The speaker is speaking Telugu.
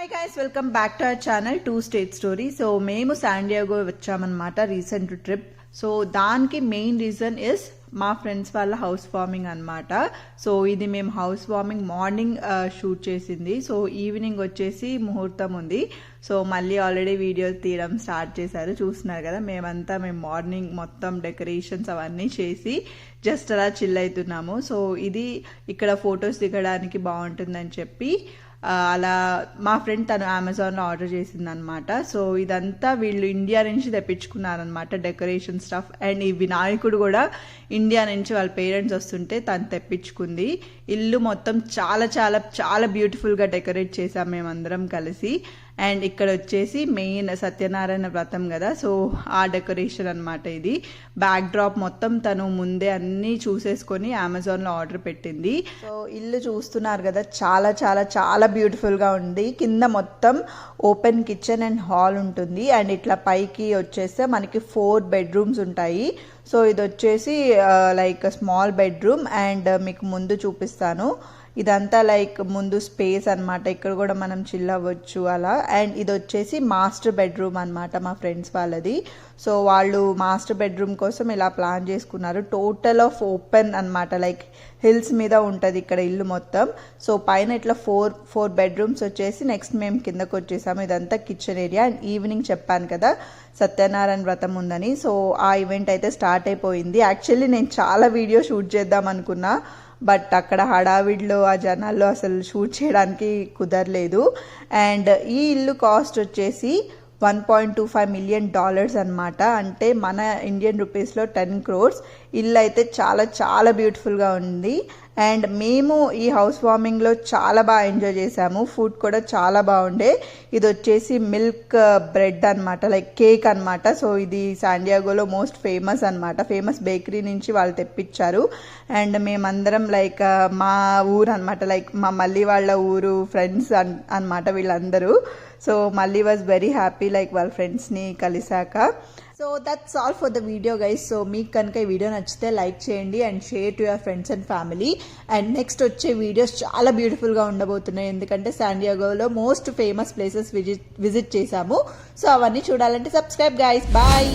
Hi guys, welcome back to our channel two state story. So మేము శాన్ డియాగో వచ్చామన్నమాట రీసెంట్ ట్రిప్. సో దానికి మెయిన్ రీజన్ ఇస్ మా ఫ్రెండ్స్ వాళ్ళ హౌస్ వార్మింగ్ అనమాట. సో ఇది మేము హౌస్ వార్మింగ్ మార్నింగ్ షూట్ చేసింది. సో ఈవినింగ్ వచ్చేసి ముహూర్తం ఉంది. సో మళ్ళీ ఆల్రెడీ వీడియోస్ తీయడం స్టార్ట్ చేశారు, చూస్తున్నారు కదా. మేము మార్నింగ్ మొత్తం డెకరేషన్స్ అవన్నీ చేసి జస్ట్ అలా చిల్ అవుతున్నాము. సో ఇది ఇక్కడ ఫొటోస్ దిగడానికి బాగుంటుందని చెప్పి అలా మా ఫ్రెండ్ తను అమెజాన్లో ఆర్డర్ చేసింది అనమాట. సో ఇదంతా వీళ్ళు ఇండియా నుంచి తెప్పించుకున్నారనమాట డెకరేషన్ స్టఫ్. అండ్ ఈ వినాయకుడు కూడా ఇండియా నుంచి వాళ్ళ పేరెంట్స్ వస్తుంటే తను తెప్పించుకుంది. ఇల్లు మొత్తం చాలా చాలా చాలా బ్యూటిఫుల్గా డెకరేట్ చేసాం మేమందరం కలిసి. అండ్ ఇక్కడ వచ్చేసి మెయిన్ సత్యనారాయణ వ్రతం కదా, సో ఆ డెకరేషన్ అనమాట. ఇది బ్యాక్ డ్రాప్ మొత్తం తను ముందే అన్నీ చూసేసుకొని అమెజాన్లో ఆర్డర్ పెట్టింది. సో ఇల్లు చూస్తున్నారు కదా, చాలా చాలా చాలా బ్యూటిఫుల్గా ఉంది. కింద మొత్తం ఓపెన్ కిచెన్ అండ్ హాల్ ఉంటుంది. అండ్ ఇట్లా పైకి వచ్చేస్తే మనకి 4 బెడ్రూమ్స్ ఉంటాయి. సో ఇది వచ్చేసి లైక్ స్మాల్ బెడ్రూమ్. అండ్ మీకు ముందు చూపిస్తాను, ఇదంతా లైక్ ముందు స్పేస్ అనమాట. ఇక్కడ కూడా మనం చిల్ అవ్వచ్చు అలా. అండ్ ఇది వచ్చేసి మాస్టర్ బెడ్రూమ్ అనమాట మా ఫ్రెండ్స్ వాళ్ళది. సో వాళ్ళు మాస్టర్ బెడ్రూమ్ కోసం ఇలా ప్లాన్ చేసుకున్నారు. టోటల్ ఆఫ్ ఓపెన్ అనమాట, లైక్ హిల్స్ మీద ఉంటుంది ఇక్కడ ఇల్లు మొత్తం. సో పైన ఇట్లా ఫోర్ బెడ్రూమ్స్ వచ్చేసి నెక్స్ట్ మేము కిందకు వచ్చేసాము. ఇదంతా కిచెన్ ఏరియా. అండ్ ఈవినింగ్ చెప్పాను కదా సత్యనారాయణ వ్రతం ఉందని, సో ఆ ఈవెంట్ అయితే స్టార్ట్ అయిపోయింది. యాక్చువల్లీ నేను చాలా వీడియో షూట్ చేద్దాం అనుకున్నా, బట్ అక్కడ హడావిడిలో ఆ జనాల్లో అసలు షూట్ చేయడానికి కుదరలేదు. అండ్ ఈ ఇల్లు కాస్ట్ వచ్చేసి $1.25 million అనమాట. అంటే మన ఇండియన్ రూపీస్లో 10 crores. ఇల్లు అయితే చాలా చాలా బ్యూటిఫుల్గా ఉంది. అండ్ మేము ఈ హౌస్ వార్మింగ్లో చాలా బాగా ఎంజాయ్ చేసాము. ఫుడ్ కూడా చాలా బాగుండే. ఇది వచ్చేసి మిల్క్ బ్రెడ్ అనమాట, లైక్ కేక్ అనమాట. సో ఇది శాన్ డియాగోలో మోస్ట్ ఫేమస్ అనమాట. ఫేమస్ బేకరీ నుంచి వాళ్ళు తెప్పించారు. అండ్ మేమందరం లైక్ మా ఊరు అనమాట, లైక్ మా మళ్ళీ వాళ్ళ ఊరు ఫ్రెండ్స్ అనమాట వీళ్ళందరూ. సో మళ్ళీ వాజ్ వెరీ హ్యాపీ లైక్ వాళ్ళ ఫ్రెండ్స్ని కలిసాక. So that's all for the video guys. So మీకు కనుక ఈ వీడియో నచ్చితే లైక్ చేయండి and share to your friends and family. And next వచ్చే వీడియోస్ చాలా బ్యూటిఫుల్గా ఉండబోతున్నాయి, ఎందుకంటే శాన్ డియాగోలో మోస్ట్ ఫేమస్ ప్లేసెస్ విజిట్ చేశాము. సో అవన్నీ చూడాలంటే సబ్స్క్రైబ్ గైస్. బాయ్.